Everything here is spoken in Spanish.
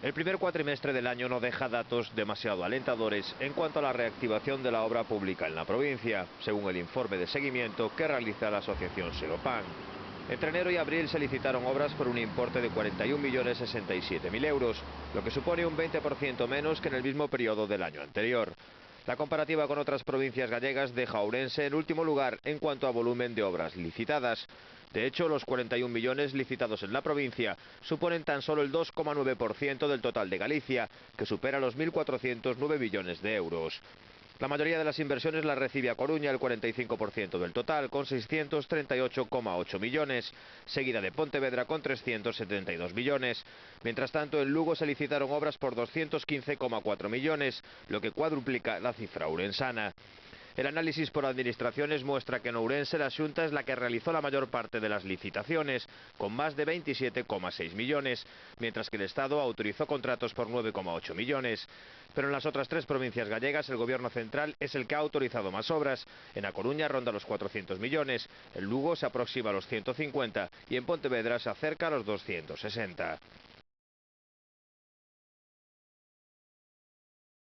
El primer cuatrimestre del año no deja datos demasiado alentadores en cuanto a la reactivación de la obra pública en la provincia, según el informe de seguimiento que realiza la asociación Selopan. Entre enero y abril se licitaron obras por un importe de 41.067.000 euros, lo que supone un 20% menos que en el mismo periodo del año anterior. La comparativa con otras provincias gallegas deja a Ourense en último lugar en cuanto a volumen de obras licitadas. De hecho, los 41 millones licitados en la provincia suponen tan solo el 2,9% del total de Galicia, que supera los 1.409 millones de euros. La mayoría de las inversiones las recibe a Coruña, el 45% del total, con 638,8 millones, seguida de Pontevedra con 372 millones. Mientras tanto, en Lugo se licitaron obras por 215,4 millones, lo que cuadruplica la cifra ourensana. El análisis por administraciones muestra que en Ourense la Xunta es la que realizó la mayor parte de las licitaciones, con más de 27,6 millones, mientras que el Estado autorizó contratos por 9,8 millones. Pero en las otras tres provincias gallegas el Gobierno central es el que ha autorizado más obras. En A Coruña ronda los 400 millones, en Lugo se aproxima a los 150 y en Pontevedra se acerca a los 260.